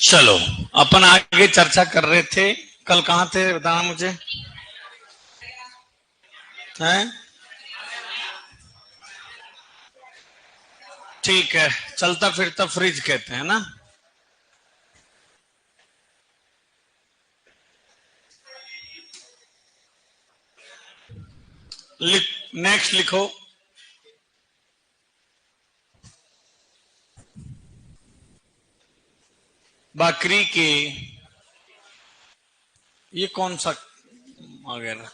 चलो, अपन आगे चर्चा कर रहे थे। कल कहाँ थे बताना मुझे। हैं? ठीक है, चलता फिरता फ्रिज कहते हैं ना। नेक्स्ट लिखो। बकरी के, ये कौन सा वगैरह।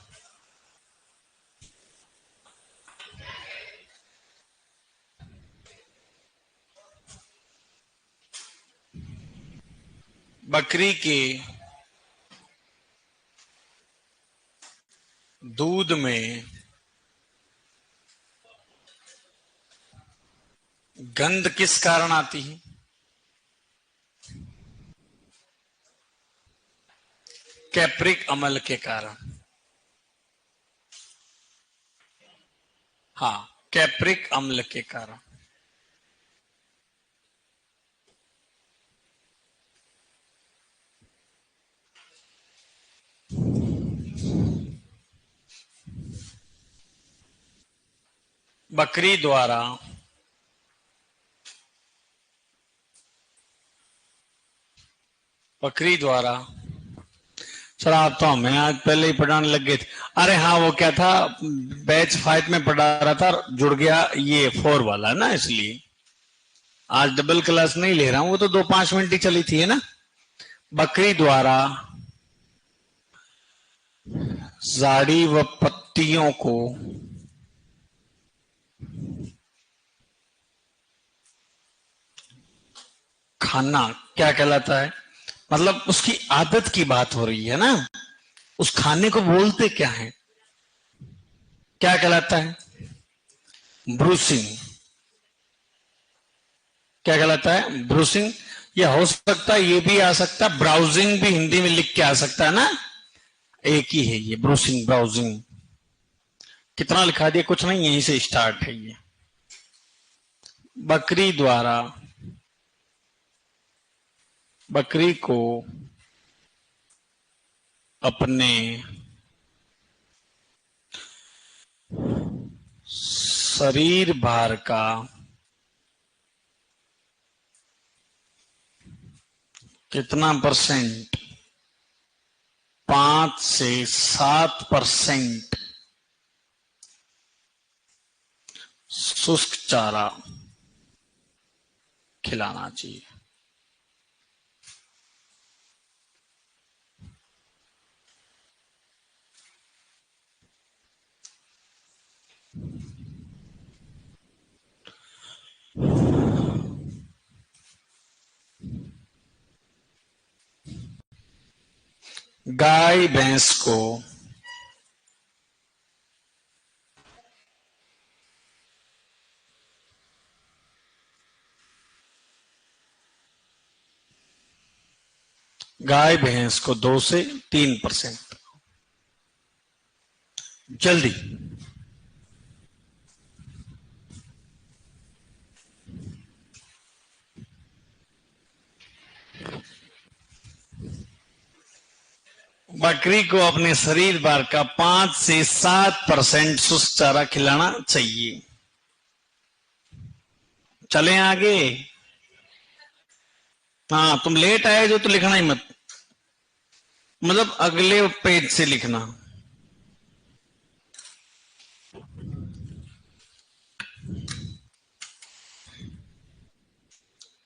बकरी के दूध में गंध किस कारण आती है? कैप्रिक अम्ल के कारण। हाँ, कैप्रिक अम्ल के कारण। बकरी द्वारा सर, आप तो हमें आज पहले ही पढ़ाने लग गए थे। अरे हाँ, वो क्या था, बैच 5 में पढ़ा रहा था, जुड़ गया ये 4 वाला ना, इसलिए आज डबल क्लास नहीं ले रहा हूं। वो तो 2-5 मिनट ही चली थी, है ना। बकरी द्वारा झाड़ी व पत्तियों को खाना क्या कहलाता है? मतलब उसकी आदत की बात हो रही है ना। उस खाने को बोलते क्या है? क्या कहलाता है? ब्रूसिंग। क्या कहलाता है? ब्रूसिंग। ये हो सकता है, ये भी आ सकता है, ब्राउजिंग भी हिंदी में लिख के आ सकता है ना। एक ही है ये, ब्रूसिंग ब्राउजिंग। कितना लिखा दिया, कुछ नहीं, यहीं से स्टार्ट है ये। बकरी द्वारा बकरी को अपने शरीर भार का कितना परसेंट? 5 से 7% शुष्क चारा खिलाना चाहिए। गाय भैंस को गाय भैंस को 2 से 3% जल्दी। बकरी को अपने शरीर भार का 5 से 7% शुष्क चारा खिलाना चाहिए। चलें आगे। हाँ, तुम लेट आए जो, तो लिखना ही मत, मतलब अगले पेज से लिखना।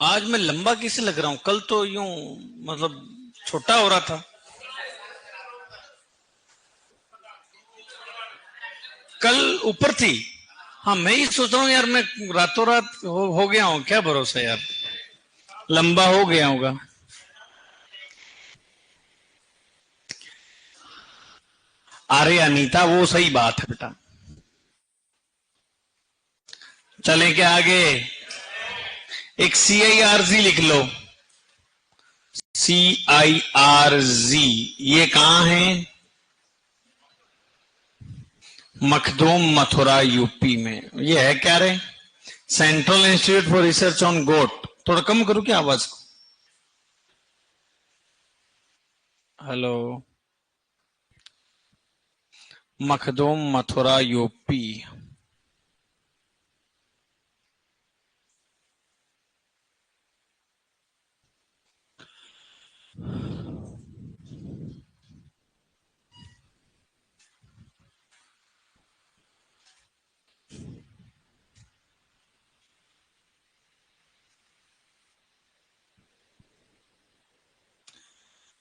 आज मैं लंबा कैसे लग रहा हूं? कल तो यूं मतलब छोटा हो रहा था। कल ऊपर थी। हाँ, मैं ही सोच रहा हूँ यार, मैं रातों रात हो गया हूँ, क्या भरोसा यार, लंबा हो गया होगा। अरे अनीता, वो सही बात है बेटा। चले क्या आगे? एक CIRZ लिख लो। CIRZ, ये कहां है? मखदूम, मथुरा, यूपी में। ये है क्या रे? Central institute for research on goat. थोड़ा कम करूं क्या आवाज को? Hello. Makhdoom, Mathura, UP.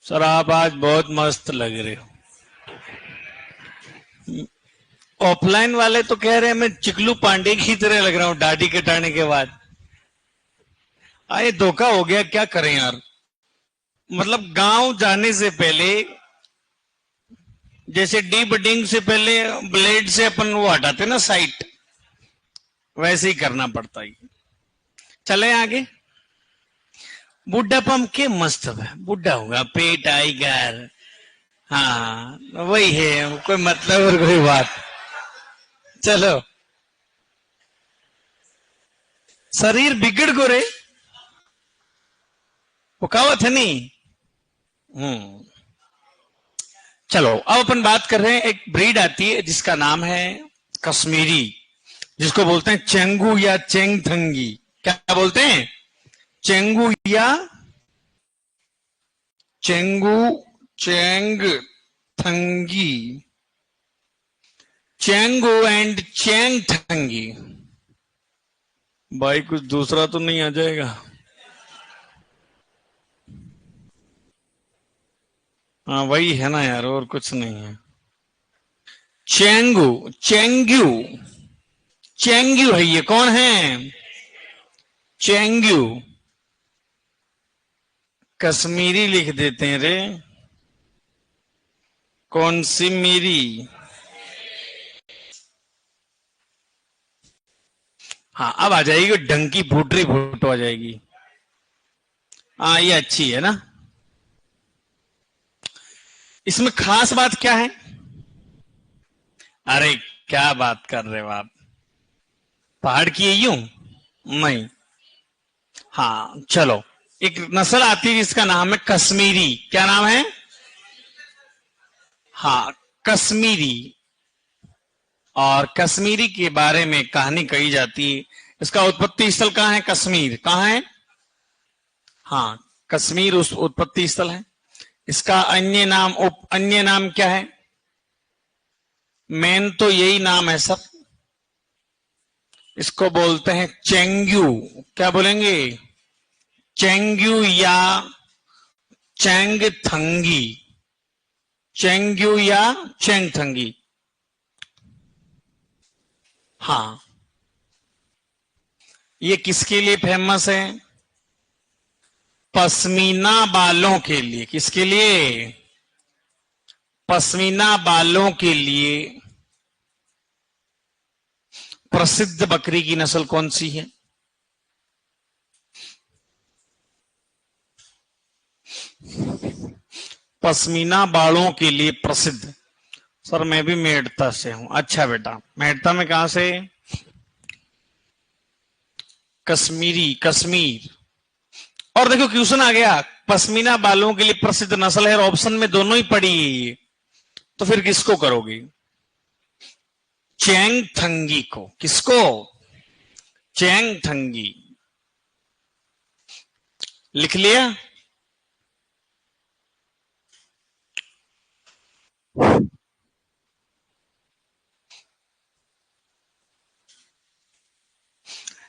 Sir आप आज बहुत मस्त लग रहे हो। ऑफलाइन वाले तो कह रहे हैं मैं चिकलू पांडे की तरह लग रहा हूं दाढ़ी कटाने के बाद। आए धोखा हो गया, क्या करें यार। मतलब गांव जाने से पहले, जैसे डी बडिंग से पहले ब्लेड से अपन वो हटाते ना साइट, वैसे ही करना पड़ता है। चले आगे। बुढ़ापम के मस्त है, बुढ़ा होगा पेट आएगा। हाँ वही है, कोई मतलब और कोई बात। चलो। शरीर बिगड़ गो रे, वो कहावत है नहीं। चलो अब अपन बात कर रहे हैं, एक ब्रीड आती है जिसका नाम है कश्मीरी, जिसको बोलते हैं चेंगू या चेंगथंगी। क्या बोलते हैं? चेंगू या चेंगू, चेंगथंगी, चेंगू एंड चेंगथंगी। भाई कुछ दूसरा तो नहीं आ जाएगा? हाँ वही है ना यार, और कुछ नहीं है। चेंगू, चेंग्यू, चेंग्यू है। ये कौन है? चेंग्यू। कश्मीरी लिख देते हैं रे। कौन सी मेरी? हाँ अब आ जाएगी डंकी फूटरी फोटो आ जाएगी। हाँ ये अच्छी है ना। इसमें खास बात क्या है? अरे क्या बात कर रहे हो आप, पहाड़ की है यूं? नहीं। हाँ चलो, एक नस्ल आती है जिसका नाम है कश्मीरी। क्या नाम है? हाँ कश्मीरी। और कश्मीरी के बारे में कहानी कही जाती है। इसका उत्पत्ति स्थल कहाँ है? कश्मीर। कहाँ है? हाँ कश्मीर उस उत्पत्ति स्थल है। इसका अन्य नाम क्या है? मेन तो यही नाम है सब। इसको बोलते हैं चेंग्यू। क्या बोलेंगे? चेंग्यू या चेंगथंगी। चेंग्यू या चेंगथंगी। हाँ। ये किसके लिए फेमस है? पश्मीना बालों के लिए। किसके लिए? पश्मीना बालों के लिए प्रसिद्ध बकरी की नस्ल कौन सी है? पश्मीना बालों के लिए प्रसिद्ध। सर मैं भी मेड़ता से हूं। अच्छा बेटा, मेड़ता में कहां से? कश्मीरी, कश्मीर। और देखो क्वेश्चन आ गया, पश्मीना बालों के लिए प्रसिद्ध नस्ल है, और ऑप्शन में दोनों ही पड़ी है ये, तो फिर किसको करोगे? चेंगथंगी को। किसको? चेंगथंगी। लिख लिया?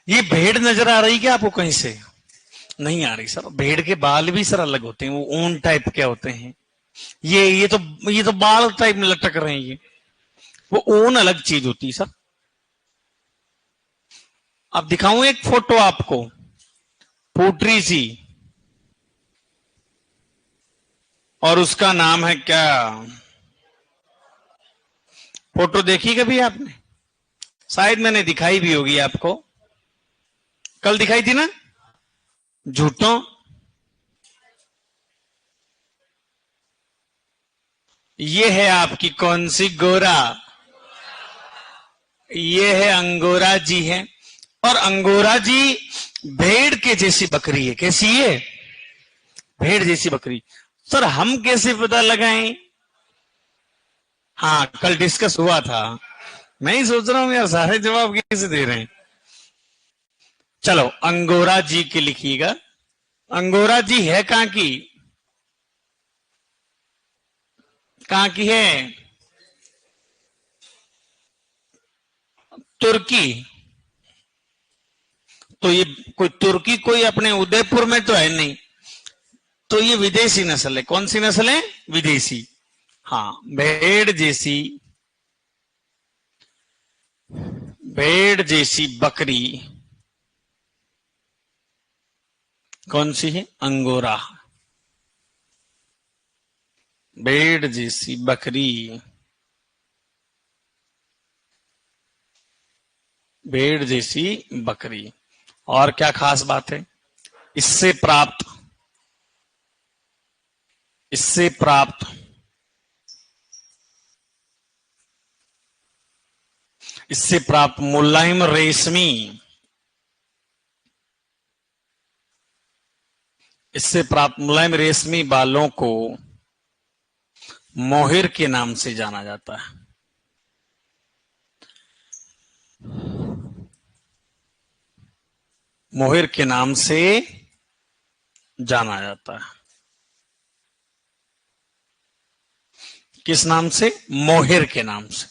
ये भेड़ नजर आ रही क्या आपको कहीं से? नहीं आ रही सर। भेड़ के बाल भी सर अलग होते हैं, वो ऊन टाइप के होते हैं। ये तो बाल टाइप में लटक रहे हैं ये। वो ऊन अलग चीज होती है सर। अब दिखाऊं एक फोटो आपको, पोट्री सी, और उसका नाम है क्या? फोटो देखी कभी आपने? शायद मैंने दिखाई भी होगी आपको। कल दिखाई थी ना? झूठों। ये है आपकी कौन सी गोरा? ये है अंगोरा जी है। और अंगोरा जी भेड़ के जैसी बकरी है। कैसी है? भेड़ जैसी बकरी। सर हम कैसे पता लगाएं? हाँ, कल डिस्कस हुआ था। मैं ही सोच रहा हूं यार, सारे जवाब कैसे दे रहे हैं। चलो, अंगोरा जी के लिखिएगा। अंगोरा जी है कहां की? कहां की है? तुर्की। तो ये कोई तुर्की कोई अपने उदयपुर में तो है नहीं, तो ये विदेशी नस्ल है। कौन सी नस्ल है? विदेशी। हाँ, भेड़ जैसी, भेड़ जैसी बकरी कौन सी है? अंगोरा। भेड़ जैसी बकरी, भेड़ जैसी बकरी। और क्या खास बात है? इससे प्राप्त, इससे प्राप्त, इससे प्राप्त मुलायम रेशमी, इससे प्राप्त मुलायम रेशमी बालों को मोहिर के नाम से जाना जाता है। मोहिर के नाम से जाना जाता है। किस नाम से? मोहिर के नाम से।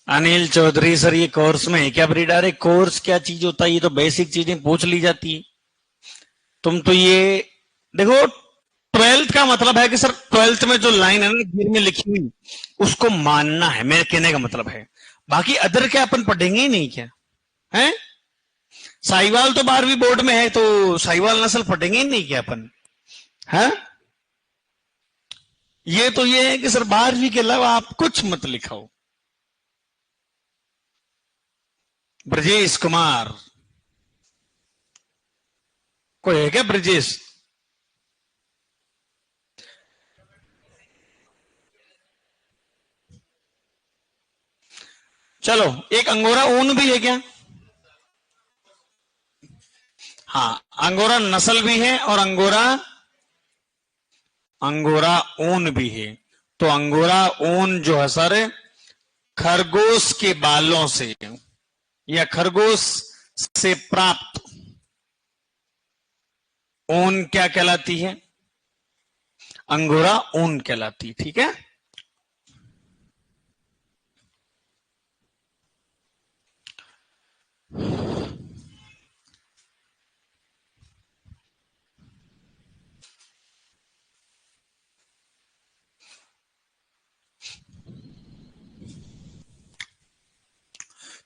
अनिल चौधरी सर, ये कोर्स में है क्या ब्रीड? अरे कोर्स क्या चीज होता है, ये तो बेसिक चीजें पूछ ली जाती है। तुम तो ये देखो, 12th का मतलब है कि सर 12th में जो लाइन है ना गिर में लिखी हुई, उसको मानना है, मेरे कहने का मतलब है। बाकी अदर क्या अपन पढ़ेंगे ही नहीं क्या है? साहिवाल तो 12वीं बोर्ड में है, तो साहिवाल नस्ल पढ़ेंगे ही नहीं क्या अपन है? ये तो ये है कि सर 12वीं के अलावा आप कुछ मत लिखाओ। ब्रजेश कुमार, कोई है क्या ब्रजेश? चलो, एक अंगोरा ऊन भी है क्या? हाँ, अंगोरा नस्ल भी है और अंगोरा, अंगोरा ऊन भी है। तो अंगोरा ऊन जो है सर, खरगोश के बालों से या खरगोश से प्राप्त ऊन क्या कहलाती है? अंगोरा ऊन कहलाती। ठीक है।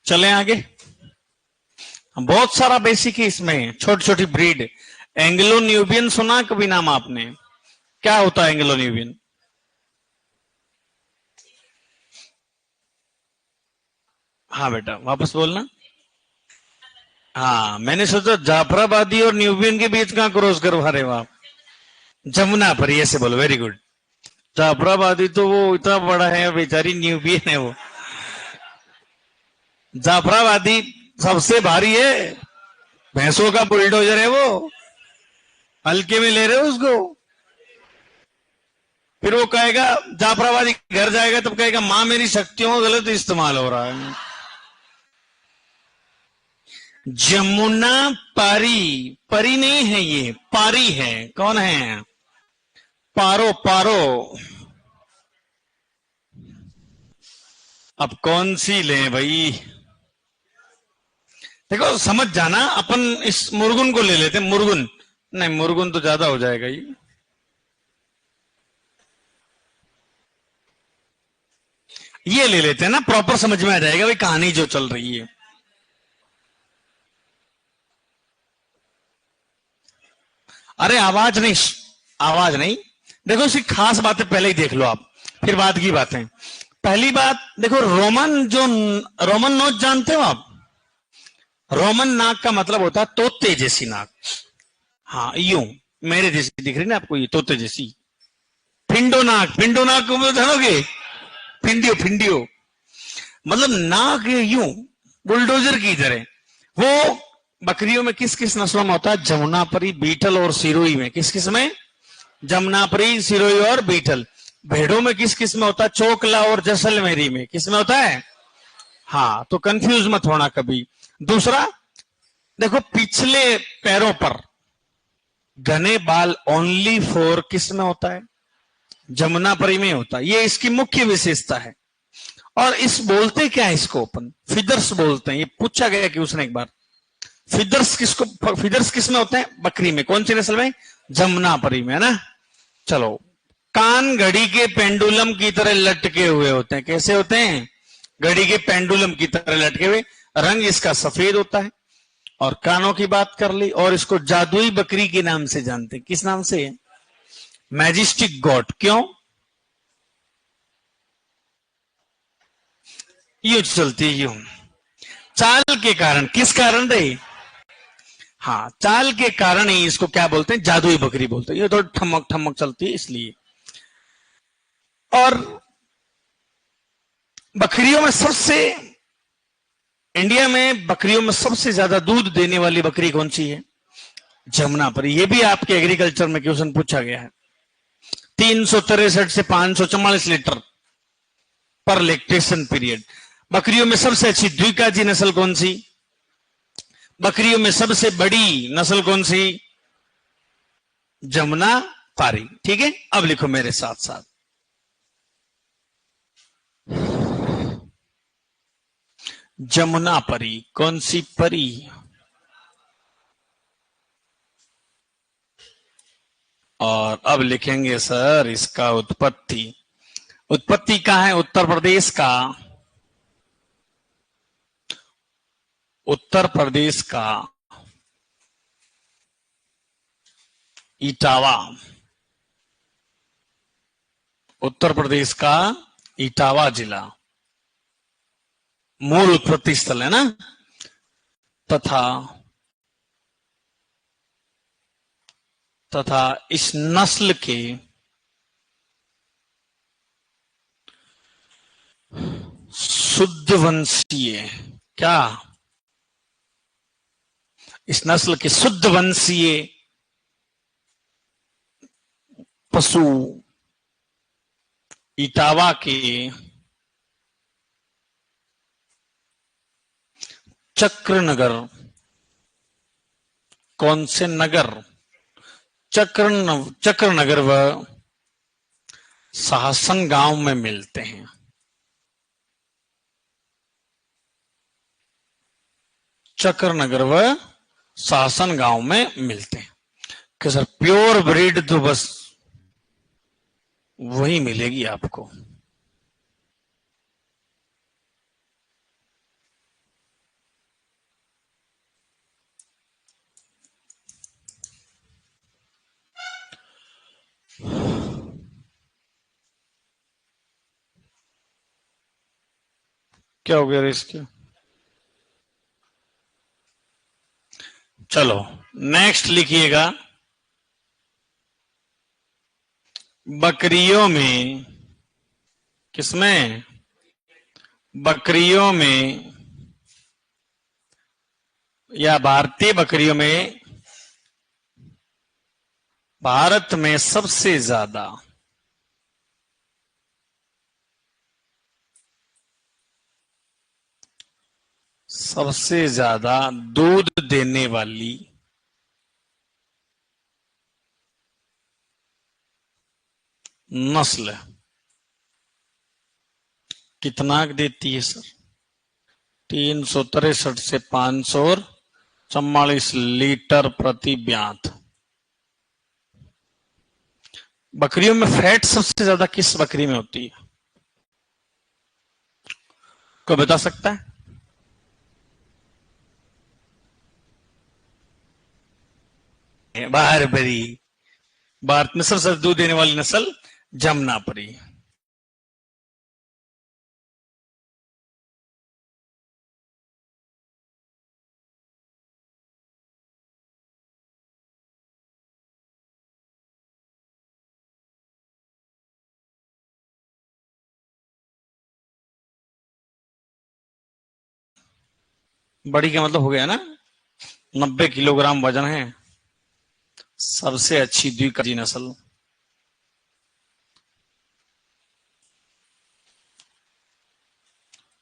चले आगे। बहुत सारा बेसिक है इसमें, छोटी छोटी ब्रीड। एंग्लो न्यूबियन सुना कभी नाम आपने? क्या होता है एंग्लो न्यूबियन? हाँ बेटा, वापस बोलना। हाँ, मैंने सोचा जाफराबादी और न्यूबियन के बीच कहां क्रॉस करवा रहे हो आप? जमुना पर, ये से बोलो। Very good. जाफराबादी तो वो इतना बड़ा है, बेचारी न्यूबियन है वो। जाफराबादी सबसे भारी है, भैंसों का बुलडोजर है वो, हल्के में ले रहे हो उसको। फिर वो कहेगा, जाफराबादी घर जाएगा तब कहेगा मां मेरी शक्तियों का गलत इस्तेमाल हो रहा है। जमुना पारी, परी नहीं है ये, पारी है। कौन है? पारो, पारो। अब कौन सी लें भाई? देखो समझ जाना, अपन इस मुर्गुन को ले लेते हैं। मुर्गुन नहीं, मुर्गुन तो ज्यादा हो जाएगा ये ले लेते हैं ना, प्रॉपर समझ में आ जाएगा भाई कहानी जो चल रही है। अरे आवाज नहीं, आवाज नहीं। देखो इसकी खास बातें पहले ही देख लो आप, फिर बाद की बातें। पहली बात देखो, रोमन जो, रोमन नोच जानते हो आप? रोमन नाक का मतलब होता है तोते जैसी नाक। हाँ, यूं मेरे जैसी दिख रही ना आपको, ये तोते जैसी। फिंडो नाक, फिंडो नाक को जानोगे? फिंडियो, फिंडियो मतलब नाक यूं बुलडोजर की तरह। वो बकरियों में किस किस नस्लों में होता है? जमुनापरी, बीटल और सिरोही में। किस किस में? जमुनापरी, सिरोही और बीटल। भेड़ों में किस किस में होता है? चोकला और जैसलमेरी में। किस में होता है? हाँ, तो कंफ्यूज मत होना कभी। दूसरा, देखो पिछले पैरों पर घने बाल ओनली फोर किस में होता है? जमुनापरी में होता है। ये इसकी मुख्य विशेषता है। और इस बोलते क्या है इसको? अपन फिदर्स बोलते हैं। ये पूछा गया कि उसने एक बार, फिदर्स किसको, फिदर्स किस में होते हैं? बकरी में। कौन सी नस्ल में? जमुनापरी में, है ना। चलो, कान घड़ी के पेंडुलम की तरह लटके हुए होते हैं। कैसे होते हैं? घड़ी के पेंडुलम की तरह लटके हुए। रंग इसका सफेद होता है। और कानों की बात कर ली, और इसको जादुई बकरी के नाम से जानते हैं। किस नाम से? Majestic God. क्यों? यूं चलती है, यूं। चाल के कारण। किस कारण रही? हाँ, चाल के कारण ही इसको क्या बोलते हैं? जादुई बकरी बोलते हैं। ये तो ठमक ठमक चलती है इसलिए। और बकरियों में सबसे, इंडिया में बकरियों में सबसे ज्यादा दूध देने वाली बकरी कौन सी है? जमुनापरी। ये भी आपके एग्रीकल्चर में क्वेश्चन पूछा गया है। 363 से 544 लीटर पर लेक्टेशन पीरियड। बकरियों में सबसे अच्छी द्विकाजी नस्ल कौन सी? बकरियों में सबसे बड़ी नस्ल कौन सी? जमुनापारी। ठीक है, अब लिखो मेरे साथ साथ। जमुनापरी कौन सी परी? और अब लिखेंगे सर इसका उत्पत्ति। उत्पत्ति कहां है? उत्तर प्रदेश का। उत्तर प्रदेश का इटावा। उत्तर प्रदेश का इटावा जिला मूल उत्पत्ति स्थल है ना। तथा तथा इस नस्ल के शुद्ध वंशीय, क्या? इस नस्ल के शुद्ध वंशीय पशु इटावा के चक्रनगर। कौन से नगर? चक्रनगर व शासन गांव में मिलते हैं। चक्रनगर व शासन गांव में मिलते हैं। कि सर प्योर ब्रीड तो बस वही मिलेगी आपको। क्या हो गया इसके? चलो नेक्स्ट लिखिएगा। बकरियों में, किसमें? बकरियों में या भारतीय बकरियों में भारत में सबसे ज्यादा दूध देने वाली नस्ल कितना देती है सर? 363 से 544 लीटर प्रति ब्यात। बकरियों में फैट सबसे ज्यादा किस बकरी में होती है? कोई बता सकता है? बारबरी। भारत में सबसे ज्यादा दूध देने वाली नस्ल जमुनापरी। बड़ी का मतलब हो गया ना। 90 किलोग्राम वजन है। सबसे अच्छी द्विकाजी नस्ल,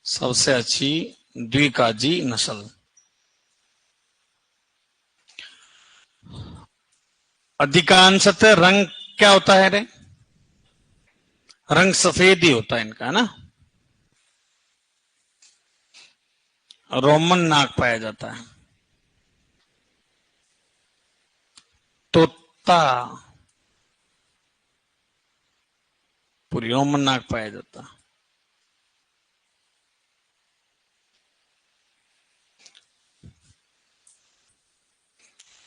सबसे अच्छी द्विकाजी नस्ल। अधिकांशतः रंग क्या होता है रे? रंग सफेद ही होता है इनका, है ना। रोमन नाक पाया जाता है। तोता, पूरी रोमन नाक पाया जाता है।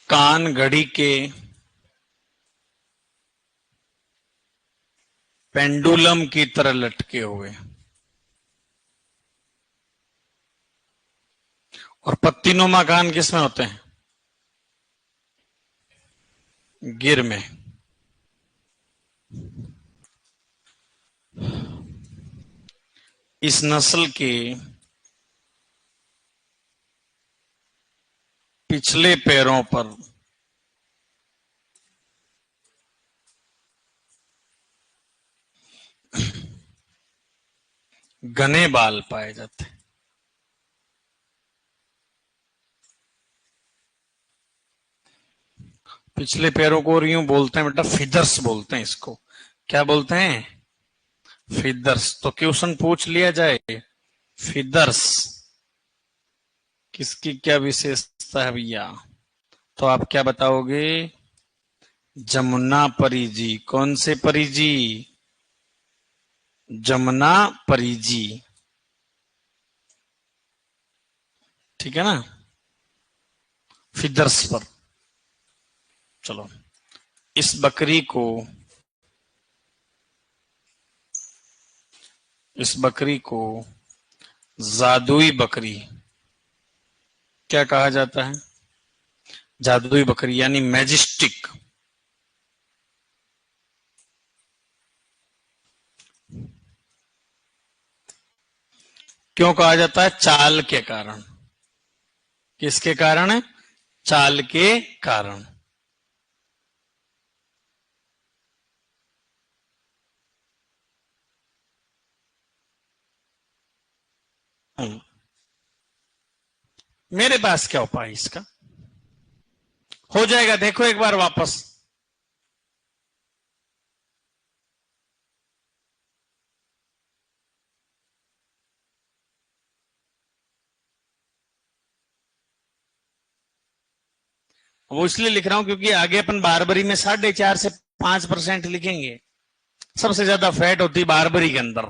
कान घड़ी के पेंडुलम की तरह लटके हुए। और पत्तीनुमा कान किसमें होते हैं? गिर में। इस नस्ल के पिछले पैरों पर घने बाल पाए जाते हैं। पिछले पैरों को यूं बोलते हैं बेटा, फीदर्स बोलते हैं इसको। क्या बोलते हैं? फीदर्स। तो क्वेश्चन पूछ लिया जाए, फीदर्स किसकी क्या विशेषता है भैया? तो आप क्या बताओगे? जमुना परिजी। कौन से परिजी? जमुना परिजी, ठीक है ना, फीदर्स पर। चलो, इस बकरी को, इस बकरी को जादुई बकरी क्या कहा जाता है? जादुई बकरी यानी मैजिस्टिक। क्यों कहा जाता है? चाल के कारण। किसके कारण? चाल के कारण। मेरे पास क्या उपाय इसका? हो जाएगा, देखो एक बार वापस। वो इसलिए लिख रहा हूं क्योंकि आगे अपन बारबरी में 4.5 से 5% लिखेंगे। सबसे ज्यादा फैट होती है बारबरी के अंदर,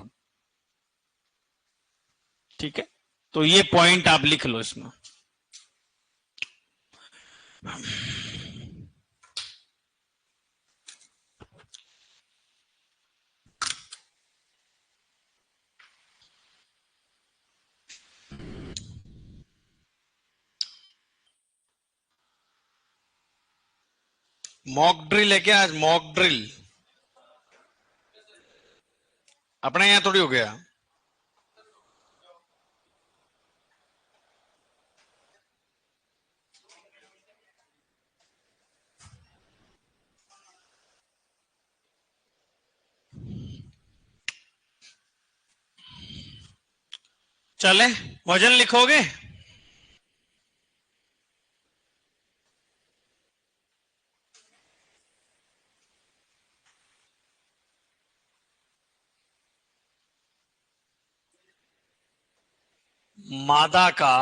ठीक है। तो ये पॉइंट आप लिख लो इसमें। मॉक ड्रिल है क्या आज? मॉक ड्रिल अपने यहां थोड़ी हो गया। चले, वजन लिखोगे? मादा का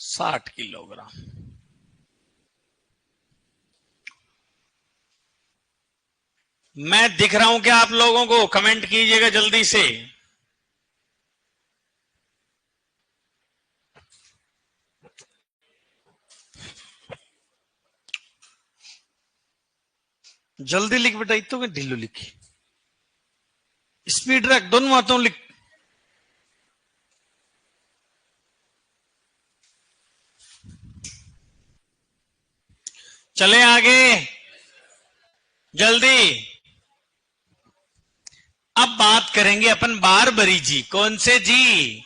60 किलोग्राम। मैं दिख रहा हूं क्या आप लोगों को? कमेंट कीजिएगा जल्दी से। जल्दी लिख बेटा, इतो में ढिल्लो लिख, स्पीड रख, दोनों हाथों लिख। चले आगे, जल्दी। अब बात करेंगे अपन बारबरी जी। कौन से जी?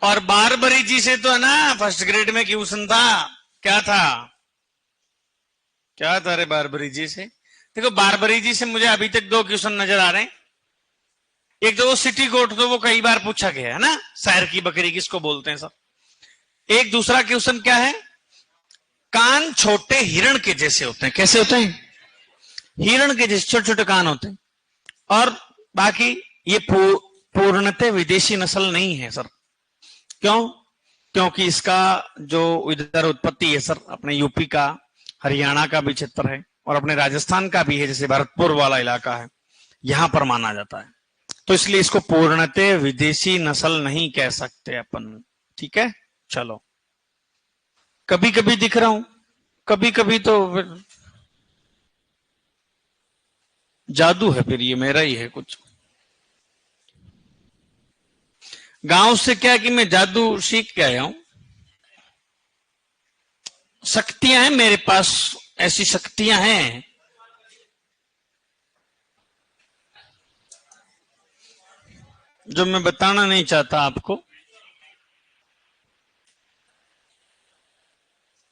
और बारबरी जी से तो है ना फर्स्ट ग्रेड में क्वेश्चन था, क्या था, क्या था रे बारबरी जी से? देखो बारबरी जी से मुझे अभी तक दो क्वेश्चन नजर आ रहे हैं। एक तो वो सिटी गोट, तो वो कई बार पूछा गया है ना, शहर की बकरी किसको बोलते हैं सब। एक दूसरा क्वेश्चन क्या है, कान छोटे हिरण के जैसे होते हैं, कैसे होते हैं? हिरण के जैसे छोटे छोटे कान होते हैं। और बाकी ये पूर्णतः विदेशी नस्ल नहीं है सर। क्यों? क्योंकि इसका जो इधर उत्पत्ति है सर, अपने यूपी का, हरियाणा का भी क्षेत्र है और अपने राजस्थान का भी है, जैसे भरतपुर वाला इलाका है, यहां पर माना जाता है। तो इसलिए इसको पूर्णतः विदेशी नस्ल नहीं कह सकते अपन। ठीक है, चलो। कभी कभी दिख रहा हूं, कभी कभी तो जादू है, फिर ये मेरा ही है कुछ। गांव से क्या कि मैं जादू सीख के आया हूं, शक्तियां हैं मेरे पास, ऐसी शक्तियां हैं। जो मैं बताना नहीं चाहता आपको।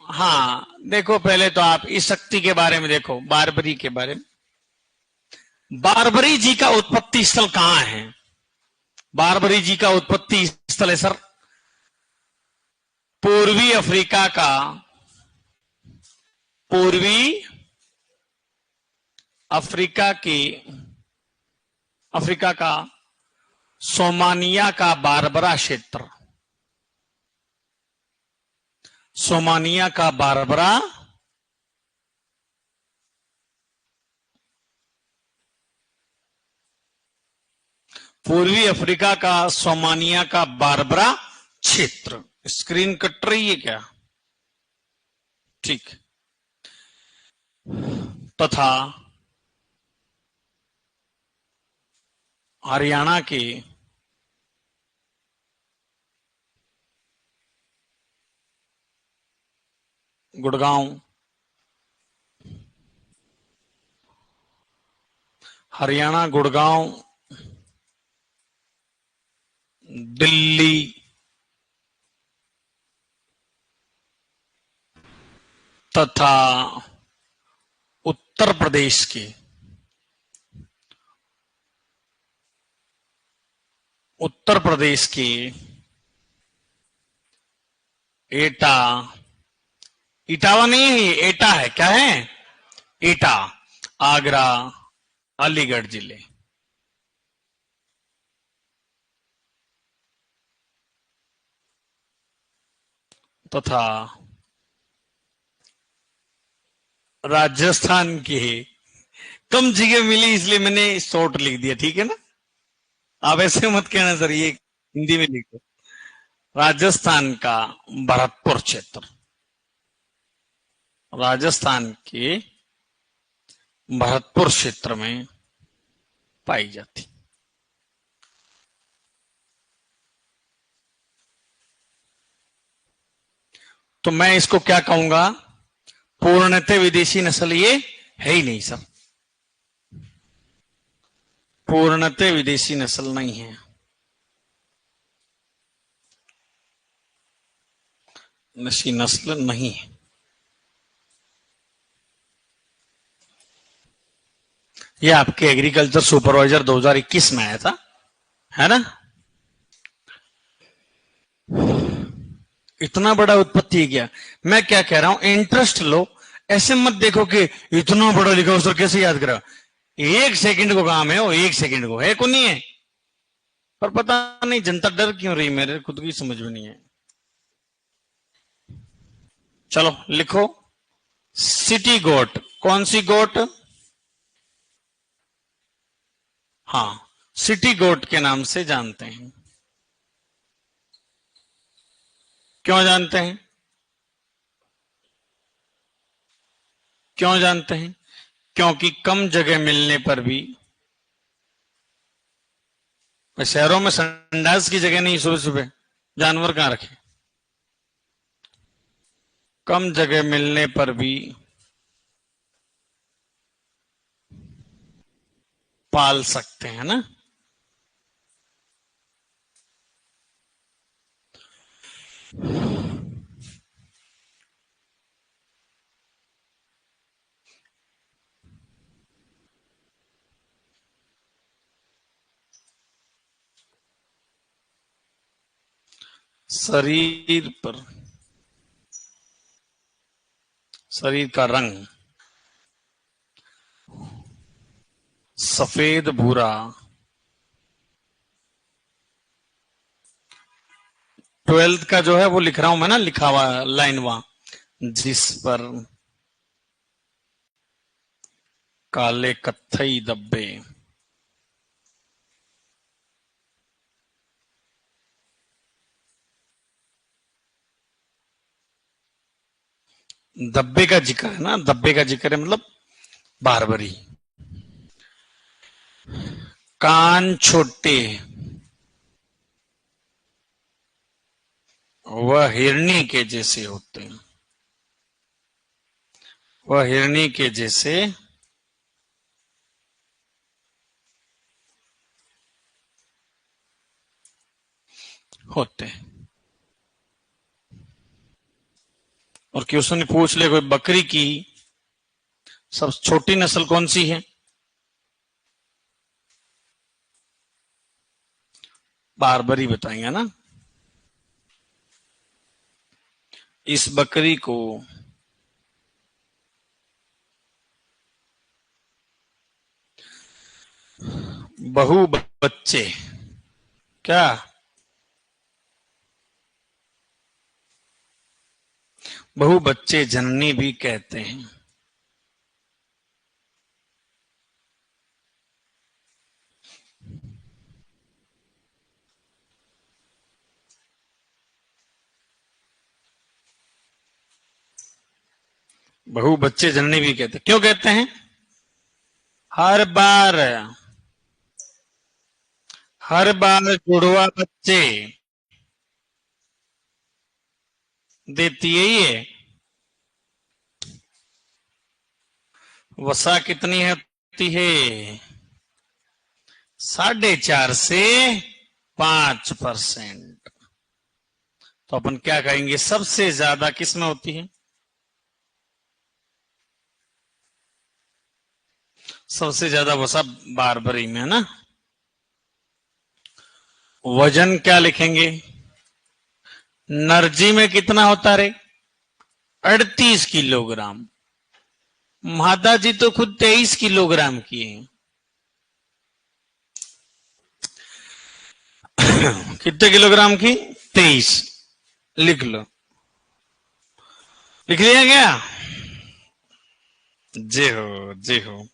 हाँ देखो, पहले तो आप इस शक्ति के बारे में देखो, बारबरी के बारे में। बारबरी जी का उत्पत्ति स्थल कहां है? बारबरी जी का उत्पत्ति स्थल है सर पूर्वी अफ्रीका का, पूर्वी अफ्रीका की, अफ्रीका का सोमानिया का बारबरा क्षेत्र, सोमानिया का बारबरा पूर्वी अफ्रीका का सोमानिया का बारबरा क्षेत्र। स्क्रीन कट रही है क्या? ठीक। तथा हरियाणा के गुड़गांव, हरियाणा गुड़गांव, दिल्ली तथा उत्तर प्रदेश के, उत्तर प्रदेश के एटा, इटावा नहीं है, एटा है, क्या है? एटा, आगरा, अलीगढ़ जिले, तथा राजस्थान के, कम जगह मिली इसलिए मैंने शॉर्ट लिख दिया, ठीक है ना? आप ऐसे मत कहना सर, ये हिंदी में लिखो। राजस्थान का भरतपुर क्षेत्र, राजस्थान के भरतपुर क्षेत्र में पाई जाती। तो मैं इसको क्या कहूंगा? पूर्णतः विदेशी नस्ल ये है ही नहीं सर, पूर्णतः विदेशी नस्ल नहीं है। नशी नस्ल नहीं है। ये आपके एग्रीकल्चर सुपरवाइजर 2021 में आया था, है ना? इतना बड़ा उत्पत्ति क्या? मैं क्या कह रहा हूं, इंटरेस्ट लो, ऐसे मत देखो कि इतना बड़ा लिखा सर कैसे याद करा। एक सेकंड को काम है, वो एक सेकंड को है, को नहीं है। पर पता नहीं जनता डर क्यों रही, मेरे खुद की समझ में नहीं है। चलो लिखो, सिटी गोट। कौन सी गोट? हाँ, सिटी गोट के नाम से जानते हैं। क्यों जानते हैं? क्यों जानते हैं? क्योंकि कम जगह मिलने पर भी, शहरों में संडास की जगह नहीं, सुबह सुबह जानवर कहां रखे, कम जगह मिलने पर भी पाल सकते हैं ना। शरीर पर, शरीर का रंग सफेद भूरा। 12th का जो है वो लिख रहा हूं मैं ना, लिखा हुआ लाइन वहां, जिस पर काले कत्थई धब्बे। धब्बे का जिक्र है ना, धब्बे का जिक्र है मतलब बारबरी। कान छोटे, वह हिरनी के जैसे होते हैं, वह हिरनी के जैसे होते हैं। और क्वेश्चन पूछ ले कोई, बकरी की सबसे छोटी नस्ल कौन सी है? बारबरी बताएंगे ना। इस बकरी को बहु बच्चे, क्या? बहु बच्चे जननी भी कहते हैं। बहु बच्चे जननी भी कहते हैं, क्यों कहते हैं? हर बार जुड़वा बच्चे देती है ये। वसा कितनी होती है? 4.5 से 5%। तो अपन क्या कहेंगे, सबसे ज्यादा किस में होती है? सबसे ज्यादा वसा बारबरी में है ना। वजन क्या लिखेंगे? नरजी में कितना होता रे? 38 किलोग्राम। मादा जी तो खुद 23 किलोग्राम की है। कितने किलोग्राम की? 23। लिख लो। लिख लिया क्या? जी हो, जी हो।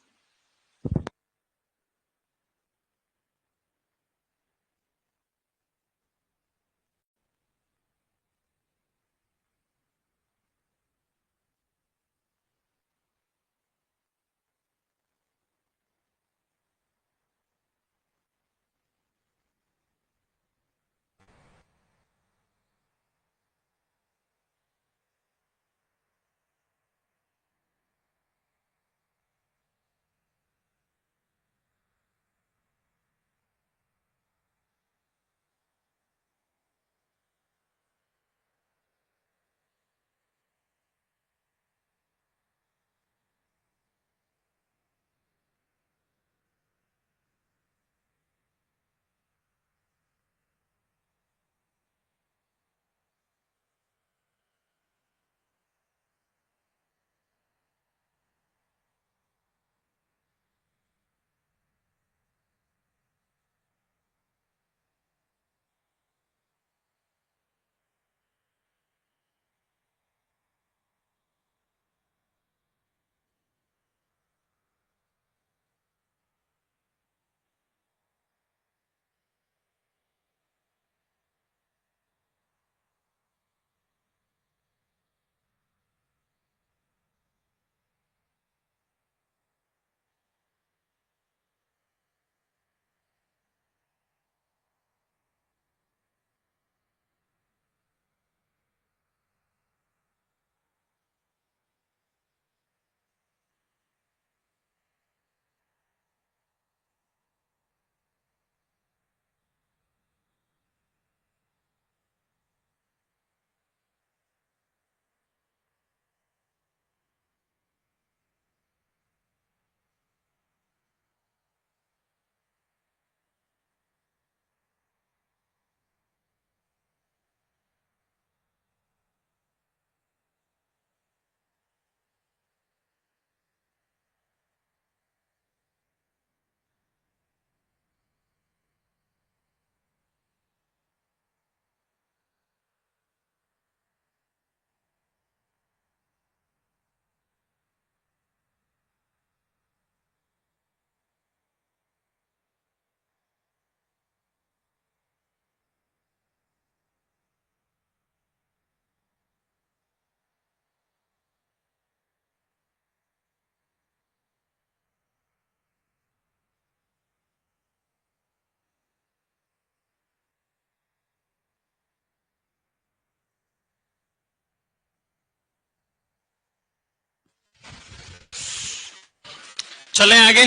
चलें आगे,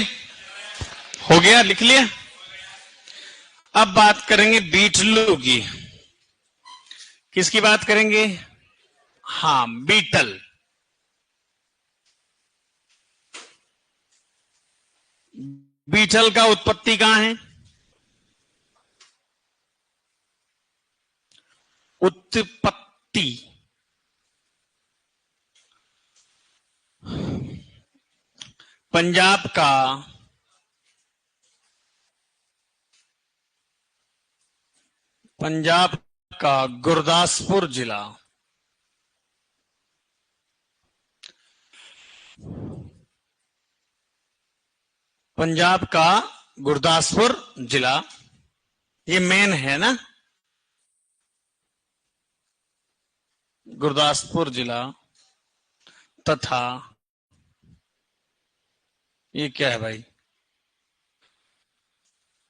हो गया, लिख लिया। अब बात करेंगे बीटलू की। किसकी बात करेंगे? हाँ, बीटल। बीटल का उत्पत्ति कहां है? उत्पत्ति पंजाब का गुरदासपुर जिला, पंजाब का गुरदासपुर जिला, ये मेन है ना, गुरदासपुर जिला। तथा ये क्या है भाई?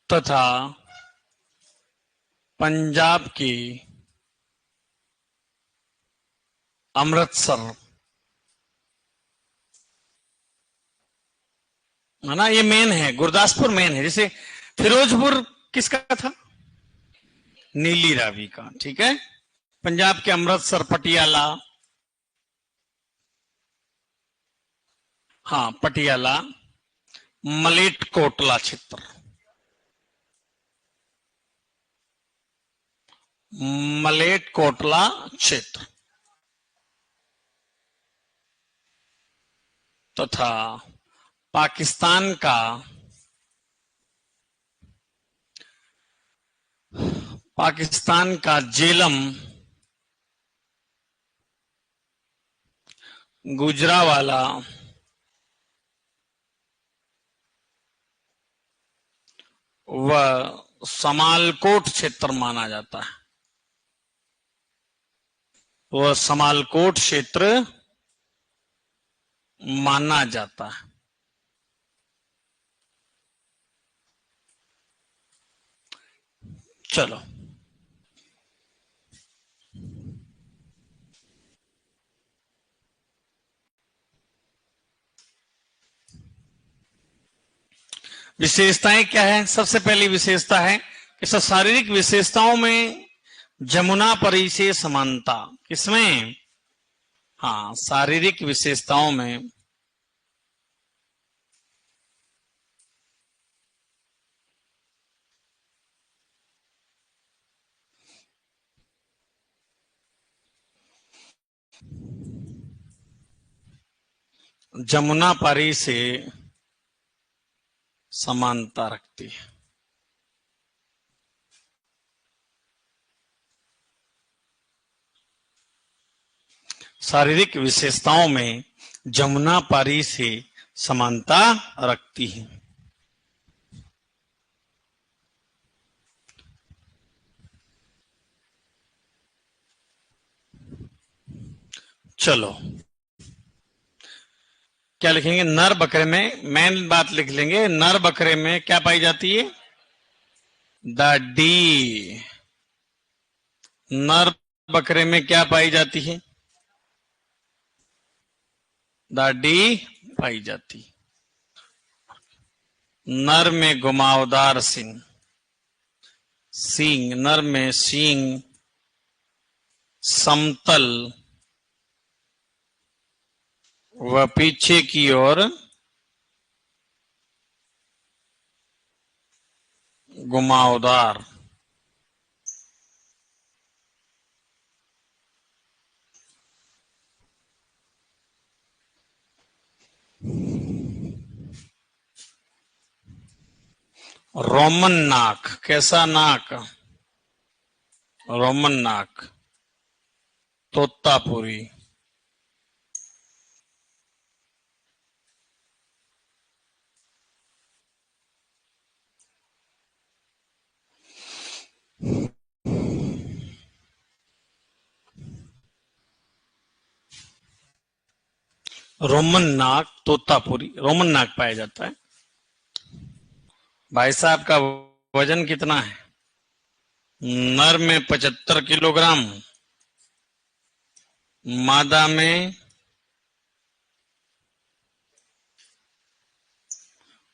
तथा पंजाब की अमृतसर, है ना, ये मेन है, गुरदासपुर मेन है। जैसे फिरोजपुर किसका था? नीली रावी का, ठीक है। पंजाब के अमृतसर, पटियाला, हाँ पटियाला, मलेटकोटला क्षेत्र, मलेटकोटला क्षेत्र, तथा पाकिस्तान का जेलम, गुजरावाला व समालकोट क्षेत्र माना जाता है। वह समालकोट क्षेत्र माना जाता है। चलो, विशेषताएं क्या है? सबसे पहली विशेषता है कि सब शारीरिक विशेषताओं में जमुना परी से समानता। किसमें? हाँ, शारीरिक विशेषताओं में जमुना परी से समानता रखती है। शारीरिक विशेषताओं में जमुना पारी से समानता रखती है। चलो, क्या लिखेंगे? नर बकरे में मेन बात लिख लेंगे। नर बकरे में क्या पाई जाती है? डी। नर बकरे में क्या पाई जाती है? डी पाई जाती। नर में घुमावदार सींग, नर में सींग समतल व पीछे की ओर घुमावदार। रोमन नाक, कैसा नाक? रोमन नाक, तोतापुरी। रोमन नाक, तोतापुरी, रोमन नाक पाया जाता है। भाई साहब का वजन कितना है? नर में 75 किलोग्राम, मादा में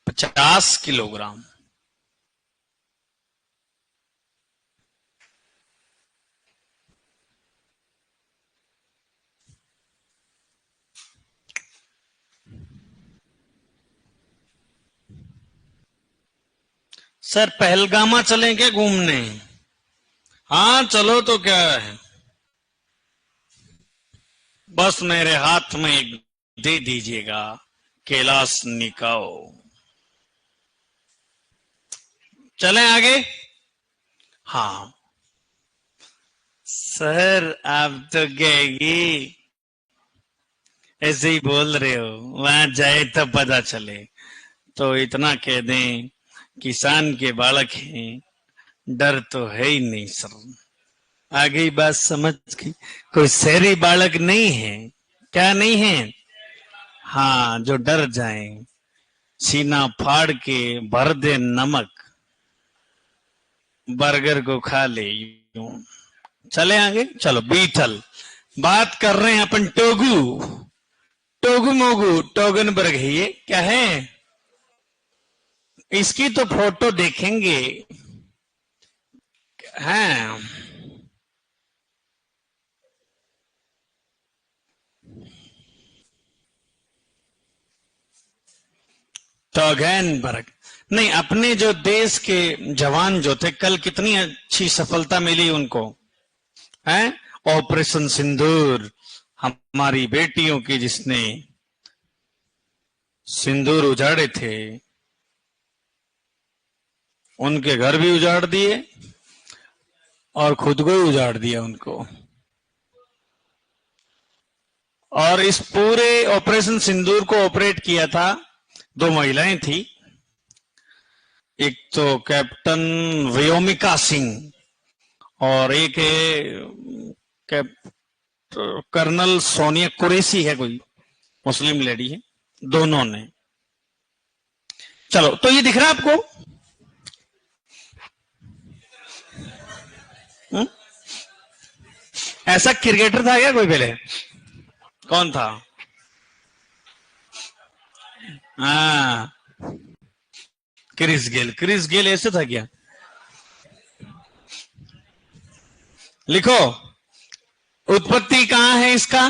50 किलोग्राम। सर पहलगामा चलें क्या घूमने? हाँ चलो, तो क्या है, बस मेरे हाथ में एक दे दीजिएगा कैलाश निकाओ। चलें आगे। हाँ सर, आप तो गएगी, ऐसे ही बोल रहे हो, वहां जाए तब पता चले। तो इतना कह दें, किसान के बालक हैं, डर तो है ही नहीं सर। आगे बात समझ की, कोई शहरी बालक नहीं है। क्या नहीं है? हाँ, जो डर जाए, सीना फाड़ के भर दे नमक, बर्गर को खा ले यूं। चले आगे, चलो बीटल। बात कर रहे हैं अपन टोगू, टोगू मोगू टोगनबर्ग है, ये क्या है? इसकी तो फोटो देखेंगे। हाँ, टोगनबर्ग। नहीं, अपने जो देश के जवान जो थे, कल कितनी अच्छी सफलता मिली उनको, है ऑपरेशन सिंदूर। हमारी बेटियों की, जिसने सिंदूर उजाड़े थे, उनके घर भी उजाड़ दिए और खुद को ही उजाड़ दिया उनको। और इस पूरे ऑपरेशन सिंदूर को ऑपरेट किया था, 2 महिलाएं थी। एक तो कैप्टन व्योमिका सिंह और एक है कैप कर्नल सोनिया कुरैशी है, कोई मुस्लिम लेडी है, दोनों ने। चलो, तो ये दिख रहा है आपको? हुँ? ऐसा क्रिकेटर था क्या कोई पहले? कौन था? हाँ, क्रिस गेल। क्रिस गेल ऐसे था क्या? लिखो, उत्पत्ति कहां है इसका?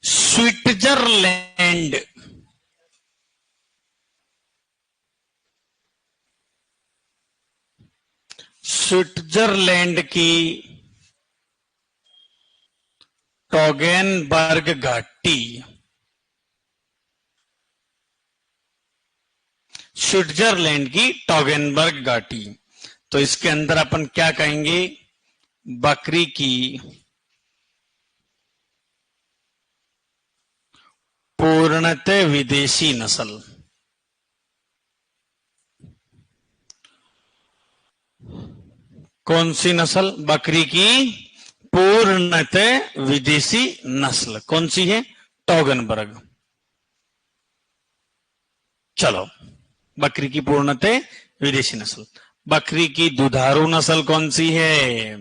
स्विट्जरलैंड। स्विट्जरलैंड की टोगेनबर्ग घाटी। स्विट्जरलैंड की टोगेनबर्ग घाटी। तो इसके अंदर अपन क्या कहेंगे? बकरी की पूर्णतः विदेशी नस्ल। कौन सी नस्ल? बकरी की पूर्णतः विदेशी नस्ल कौन सी है? टोगनबर्ग। चलो, बकरी की पूर्णतः विदेशी नस्ल। बकरी की दुधारू नस्ल कौन सी है?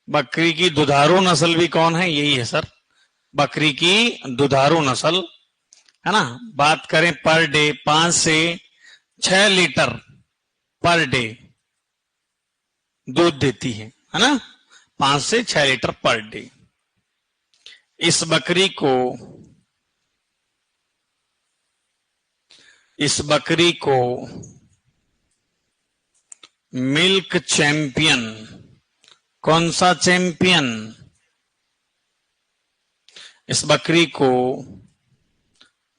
बकरी की दुधारू नस्ल भी कौन है? यही है सर, बकरी की दुधारू नस्ल, है ना। बात करें पर डे 5 से 6 लीटर पर डे दूध देती है ना, 5 से 6 लीटर पर डे। इस बकरी को, इस बकरी को मिल्क चैंपियन, कौन सा चैंपियन? इस बकरी को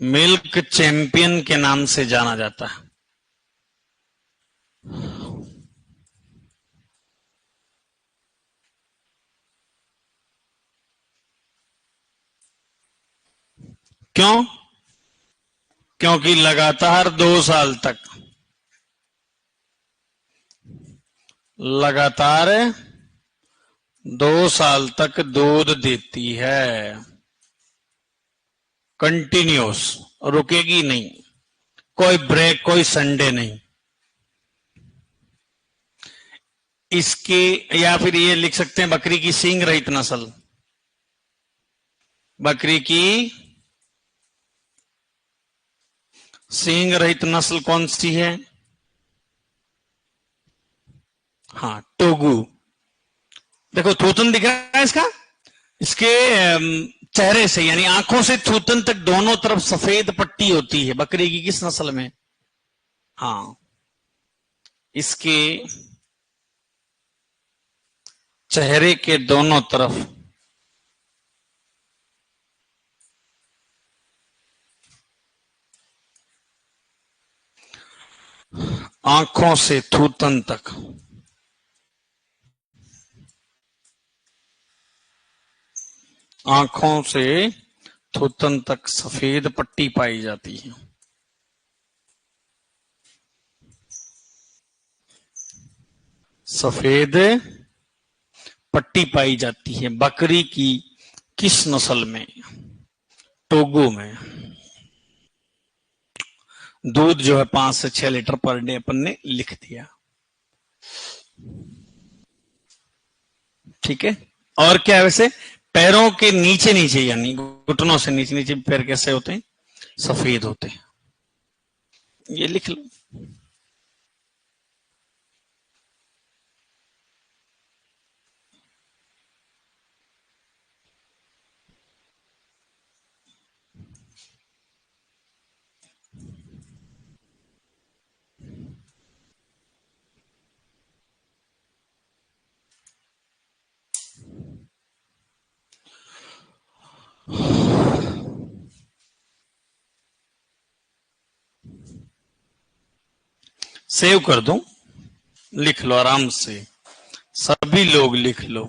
मिल्क चैंपियन के नाम से जाना जाता है। क्यों? क्योंकि लगातार 2 साल तक, लगातार 2 साल तक दूध देती है, कंटिन्यूस, रुकेगी नहीं, कोई ब्रेक, कोई संडे नहीं। इसके, या फिर ये लिख सकते हैं बकरी की सींग रहित नस्ल। बकरी की सींग रहित नस्ल कौन सी है? हाँ, टोगू। देखो थूथन दिख रहा है इसका, इसके चेहरे से यानी आंखों से थूथन तक दोनों तरफ सफेद पट्टी होती है बकरी की, किस नस्ल में? हाँ, इसके चेहरे के दोनों तरफ आंखों से थूथन तक आंखों से थूथन तक सफेद पट्टी पाई जाती है। सफेद पट्टी पाई जाती है बकरी की किस नस्ल में? टोगो में। दूध जो है 5 से 6 लीटर पर डे अपन ने लिख दिया। ठीक है। और क्या है वैसे? पैरों के नीचे नीचे यानी घुटनों से नीचे नीचे पैर कैसे होते हैं? सफेद होते हैं। ये लिख लो। सेव कर दूं? लिख लो आराम से, सभी लोग लिख लो,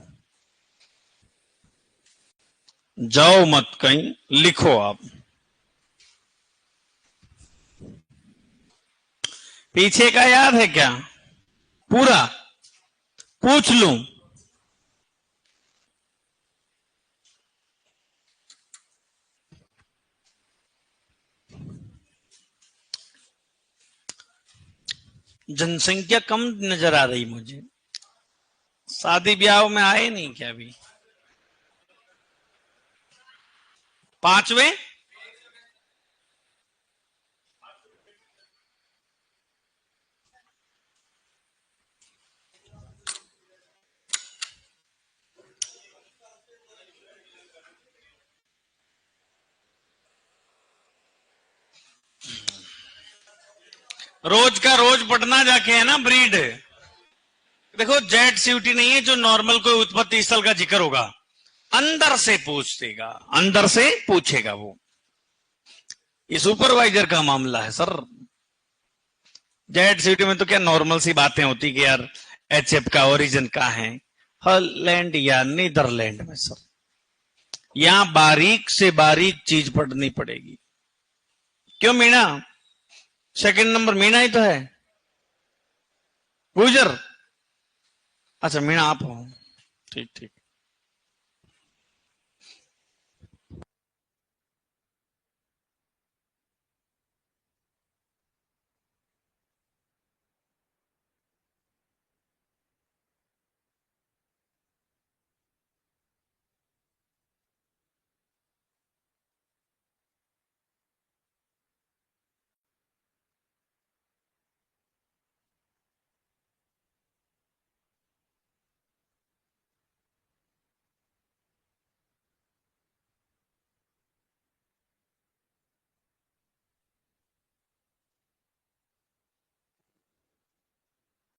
जाओ मत कहीं, लिखो आप। पीछे का याद है क्या? पूरा पूछ लूं? जनसंख्या कम नजर आ रही मुझे। शादी ब्याह में आए नहीं क्या अभी? 5वें? रोज का रोज पढ़ना जाके है ना ब्रीड। देखो जेट सीयूटी नहीं है जो नॉर्मल कोई उत्पत्ति स्थल का जिक्र होगा, अंदर से पूछेगा, अंदर से पूछेगा वो। ये सुपरवाइजर का मामला है सर। जेट सीयूटी में तो क्या नॉर्मल सी बातें होती कि यार एचएफ का ओरिजिन कहां है, हॉलैंड या नीदरलैंड में सर। यहां बारीक से बारीक चीज पढ़नी पड़ेगी। क्यों मीणा? सेकंड नंबर मीणा ही तो है। गुजर? अच्छा मीणा आप हो, ठीक ठीक।